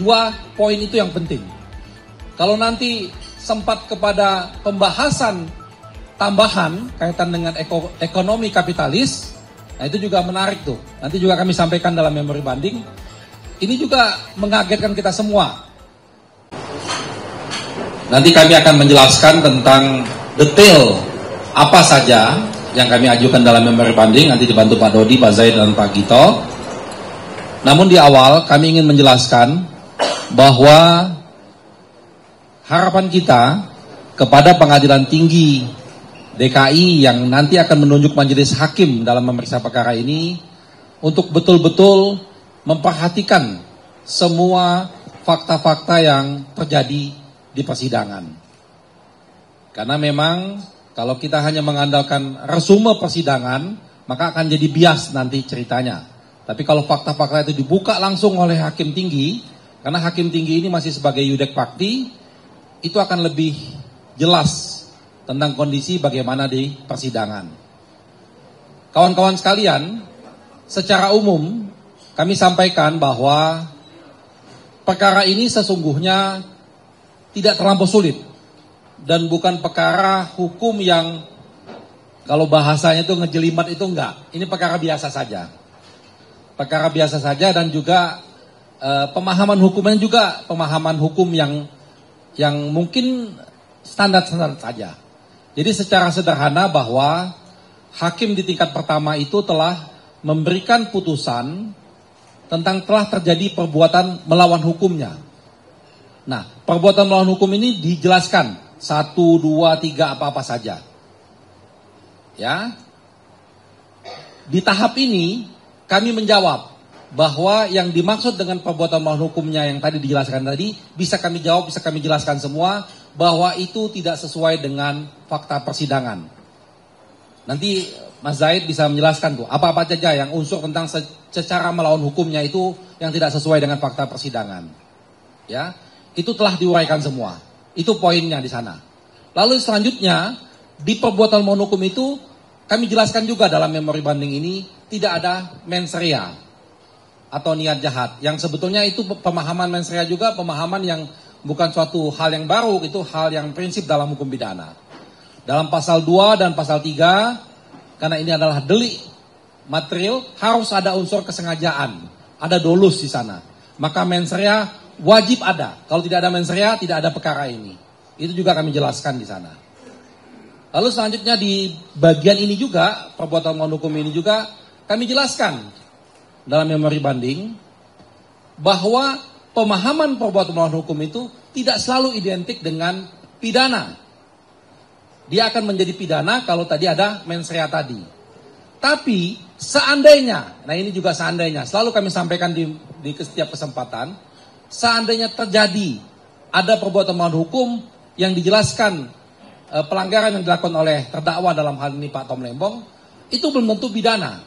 dua poin itu yang penting. Kalau nanti sempat kepada pembahasan tambahan kaitan dengan ekonomi kapitalis, nah itu juga menarik tuh. Nanti juga kami sampaikan dalam memori banding. Ini juga mengagetkan kita semua. Nanti kami akan menjelaskan tentang detail apa saja yang kami ajukan dalam memori banding, nanti dibantu Pak Dodi, Pak Zaid, dan Pak Gito. Namun di awal kami ingin menjelaskan bahwa harapan kita kepada Pengadilan Tinggi DKI yang nanti akan menunjuk majelis hakim dalam memeriksa perkara ini untuk betul-betul memperhatikan semua fakta-fakta yang terjadi di persidangan. Karena memang kalau kita hanya mengandalkan resume persidangan, maka akan jadi bias nanti ceritanya. Tapi kalau fakta-fakta itu dibuka langsung oleh hakim tinggi, karena hakim tinggi ini masih sebagai yudek fakti, itu akan lebih jelas tentang kondisi bagaimana di persidangan. Kawan-kawan sekalian, secara umum kami sampaikan bahwa perkara ini sesungguhnya tidak terlampau sulit dan bukan perkara hukum yang kalau bahasanya itu ngejelimet itu enggak. Ini perkara biasa saja. Perkara biasa saja dan juga pemahaman hukumnya juga pemahaman hukum yang mungkin standar-standar saja. Jadi secara sederhana bahwa hakim di tingkat pertama itu telah memberikan putusan tentang telah terjadi perbuatan melawan hukumnya. Nah, perbuatan melawan hukum ini dijelaskan 1, 2, 3 apa-apa saja. Ya. Di tahap ini kami menjawab bahwa yang dimaksud dengan perbuatan melawan hukumnya yang tadi dijelaskan tadi bisa kami jawab, bisa kami jelaskan semua bahwa itu tidak sesuai dengan fakta persidangan. Nanti Mas Zaid bisa menjelaskan tuh apa-apa saja yang unsur tentang secara melawan hukumnya itu yang tidak sesuai dengan fakta persidangan. Ya. Itu telah diuraikan semua. Itu poinnya di sana. Lalu selanjutnya, di perbuatan melawan hukum itu, kami jelaskan juga dalam memori banding ini, tidak ada mens rea atau niat jahat. Yang sebetulnya itu pemahaman mens rea juga, pemahaman yang bukan suatu hal yang baru, itu hal yang prinsip dalam hukum pidana. Dalam pasal 2 dan pasal 3, karena ini adalah delik material, harus ada unsur kesengajaan. Ada dolus di sana. Maka mens rea wajib ada. Kalau tidak ada mens rea, tidak ada perkara ini. Itu juga kami jelaskan di sana. Lalu selanjutnya di bagian ini juga, perbuatan melawan hukum ini juga, kami jelaskan dalam memori banding, bahwa pemahaman perbuatan melawan hukum itu tidak selalu identik dengan pidana. Dia akan menjadi pidana kalau tadi ada mens rea tadi. Tapi seandainya, nah ini juga seandainya, selalu kami sampaikan di setiap kesempatan, seandainya terjadi ada perbuatan melawan hukum yang dijelaskan pelanggaran yang dilakukan oleh terdakwa dalam hal ini Pak Tom Lembong, itu belum tentu pidana.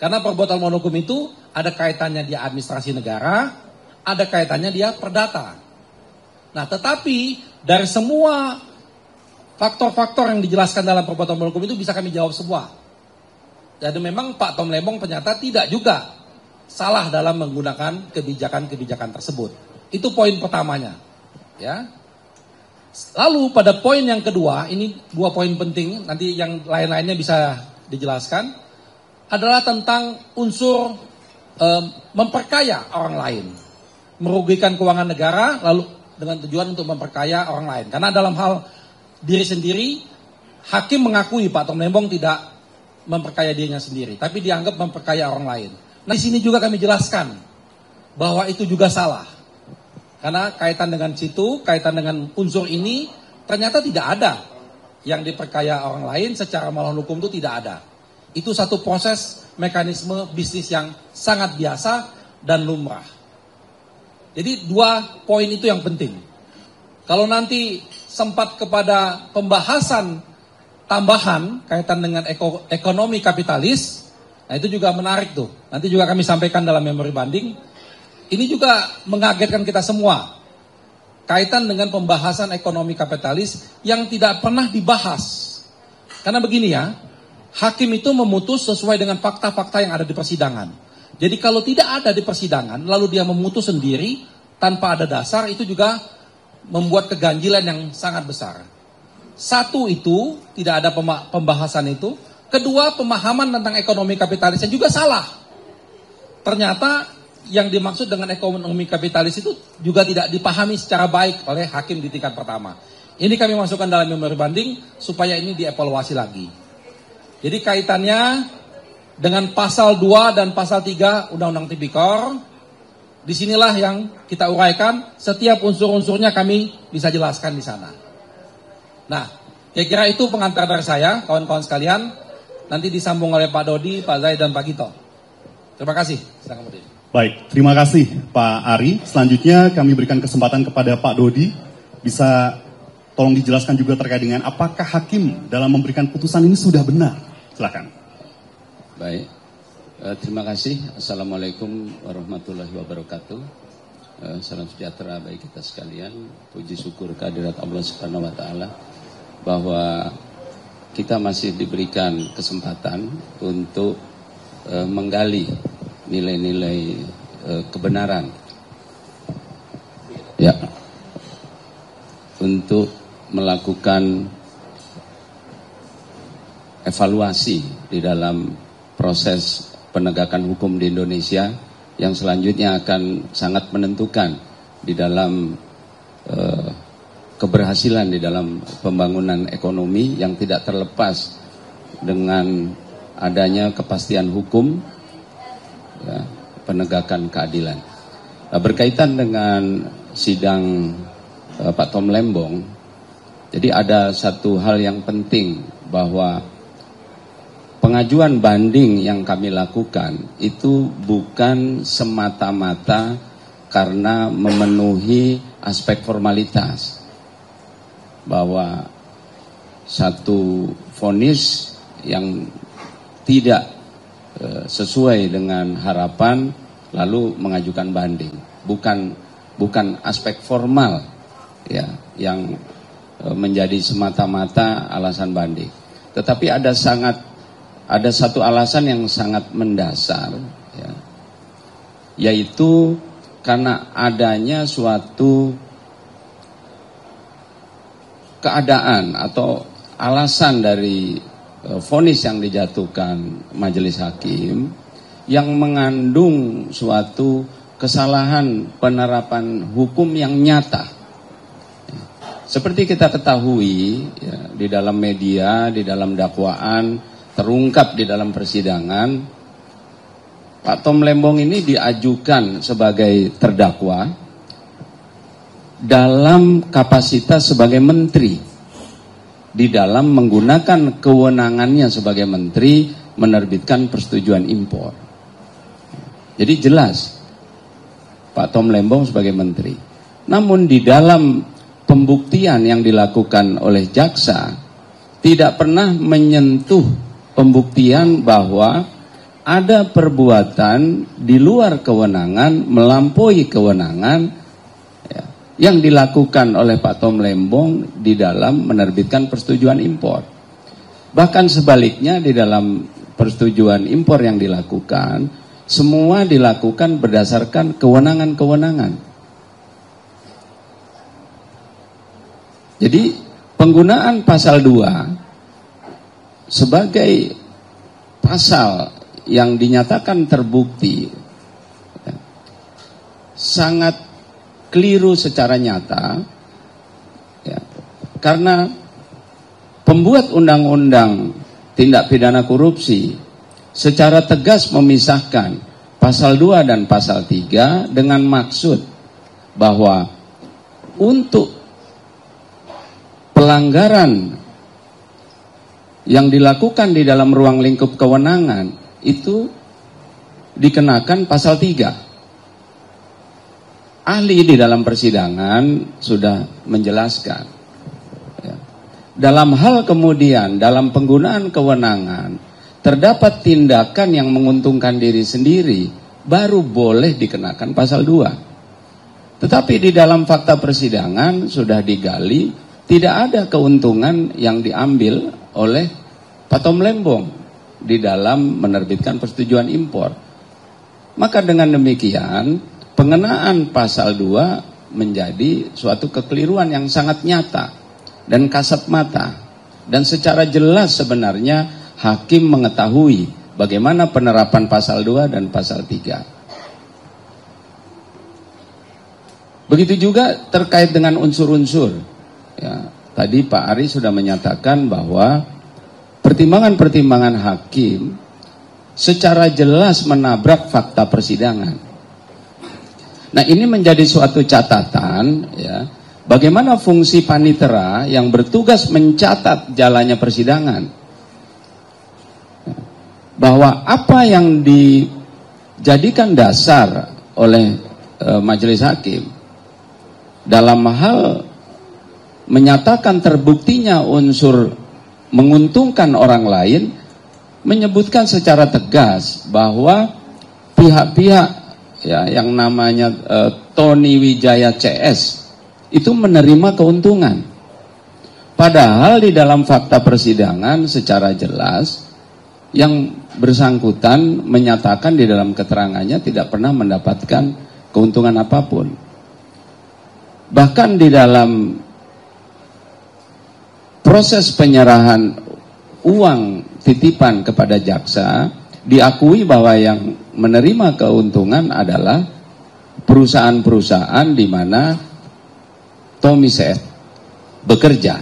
Karena perbuatan melawan hukum itu ada kaitannya dia administrasi negara, ada kaitannya dia perdata. Nah, tetapi dari semua faktor-faktor yang dijelaskan dalam perbuatan melawan hukum itu bisa kami jawab semua. Jadi memang Pak Tom Lembong ternyata tidak juga salah dalam menggunakan kebijakan-kebijakan tersebut. Itu poin pertamanya. Ya. Lalu pada poin yang kedua, ini 2 poin penting, nanti yang lain-lainnya bisa dijelaskan, adalah tentang unsur memperkaya orang lain. Merugikan keuangan negara, lalu dengan tujuan untuk memperkaya orang lain. Karena dalam hal diri sendiri, hakim mengakui Pak Tom Lembong tidak memperkaya dirinya sendiri, tapi dianggap memperkaya orang lain. Nah, di sini juga kami jelaskan bahwa itu juga salah. Karena kaitan dengan situ, kaitan dengan unsur ini, ternyata tidak ada yang diperkaya orang lain secara melawan hukum itu tidak ada. Itu satu proses mekanisme bisnis yang sangat biasa dan lumrah. Jadi 2 poin itu yang penting. Kalau nanti sempat kepada pembahasan tambahan kaitan dengan ekonomi kapitalis, nah itu juga menarik tuh. Nanti juga kami sampaikan dalam memori banding. Ini juga mengagetkan kita semua. Kaitan dengan pembahasan ekonomi kapitalis yang tidak pernah dibahas. Karena begini ya, hakim itu memutus sesuai dengan fakta-fakta yang ada di persidangan. Jadi kalau tidak ada di persidangan, lalu dia memutus sendiri, tanpa ada dasar itu juga membuat keganjilan yang sangat besar. Satu itu, tidak ada pembahasan itu. Kedua, pemahaman tentang ekonomi kapitalisnya juga salah. Ternyata yang dimaksud dengan ekonomi kapitalis itu juga tidak dipahami secara baik oleh hakim di tingkat pertama. Ini kami masukkan dalam memori banding supaya ini dievaluasi lagi. Jadi kaitannya dengan pasal 2 dan pasal 3 Undang-Undang Tipikor, disinilah yang kita uraikan, setiap unsur-unsurnya kami bisa jelaskan di sana. Nah, kira-kira itu pengantar dari saya, kawan-kawan sekalian. Nanti disambung oleh Pak Dodi, Pak Zaid, dan Pak Gito. Terima kasih. Silakan, Pak. Baik, terima kasih Pak Ari. Selanjutnya kami berikan kesempatan kepada Pak Dodi. Bisa tolong dijelaskan juga terkait dengan apakah hakim dalam memberikan putusan ini sudah benar. Silakan. Baik, terima kasih. Assalamualaikum warahmatullahi wabarakatuh. Salam sejahtera bagi kita sekalian. Puji syukur kehadirat Allah Subhanahu wa taala bahwa kita masih diberikan kesempatan untuk menggali nilai-nilai kebenaran, ya, untuk melakukan evaluasi di dalam proses penegakan hukum di Indonesia yang selanjutnya akan sangat menentukan di dalam keberhasilan di dalam pembangunan ekonomi yang tidak terlepas dengan adanya kepastian hukum, ya, penegakan keadilan. Nah, berkaitan dengan sidang Pak Tom Lembong, jadi ada satu hal yang penting bahwa pengajuan banding yang kami lakukan itu bukan semata-mata karena memenuhi aspek formalitas, bahwa satu vonis yang tidak sesuai dengan harapan lalu mengajukan banding, bukan aspek formal, ya, yang menjadi semata-mata alasan banding, tetapi ada satu alasan yang sangat mendasar, ya, yaitu karena adanya suatu keadaan atau alasan dari vonis yang dijatuhkan majelis hakim yang mengandung suatu kesalahan penerapan hukum yang nyata. Seperti kita ketahui, ya, di dalam media, di dalam dakwaan, terungkap di dalam persidangan, Pak Tom Lembong ini diajukan sebagai terdakwa dalam kapasitas sebagai menteri, di dalam menggunakan kewenangannya sebagai menteri menerbitkan persetujuan impor. Jadi jelas Pak Tom Lembong sebagai menteri. Namun di dalam pembuktian yang dilakukan oleh jaksa tidak pernah menyentuh pembuktian bahwa ada perbuatan di luar kewenangan, melampaui kewenangan, ya, yang dilakukan oleh Pak Tom Lembong di dalam menerbitkan persetujuan impor. Bahkan sebaliknya, di dalam persetujuan impor yang dilakukan, semua dilakukan berdasarkan kewenangan-kewenangan. Jadi penggunaan pasal 2 sebagai pasal yang dinyatakan terbukti, ya, sangat keliru secara nyata, ya, karena pembuat undang-undang tindak pidana korupsi secara tegas memisahkan pasal 2 dan pasal 3 dengan maksud bahwa untuk pelanggaran yang dilakukan di dalam ruang lingkup kewenangan itu dikenakan pasal 3. Ahli di dalam persidangan sudah menjelaskan, ya, dalam hal kemudian dalam penggunaan kewenangan terdapat tindakan yang menguntungkan diri sendiri, baru boleh dikenakan pasal 2. Tetapi di dalam fakta persidangan sudah digali, tidak ada keuntungan yang diambil oleh Pak Tom Lembong di dalam menerbitkan persetujuan impor. Maka dengan demikian pengenaan pasal 2 menjadi suatu kekeliruan yang sangat nyata dan kasat mata. Dan secara jelas sebenarnya hakim mengetahui bagaimana penerapan pasal 2 dan pasal 3. Begitu juga terkait dengan unsur-unsur. Ya, tadi Pak Ari sudah menyatakan bahwa pertimbangan-pertimbangan hakim secara jelas menabrak fakta persidangan. Nah, ini menjadi suatu catatan, ya, bagaimana fungsi panitera yang bertugas mencatat jalannya persidangan, bahwa apa yang dijadikan dasar oleh majelis hakim dalam hal menyatakan terbuktinya unsur menguntungkan orang lain, menyebutkan secara tegas bahwa pihak-pihak, ya, yang namanya Tony Wijaya CS itu menerima keuntungan. Padahal di dalam fakta persidangan secara jelas yang bersangkutan menyatakan di dalam keterangannya tidak pernah mendapatkan keuntungan apapun. Bahkan di dalam proses penyerahan uang titipan kepada jaksa, diakui bahwa yang menerima keuntungan adalah perusahaan-perusahaan di mana Tommy Seth bekerja.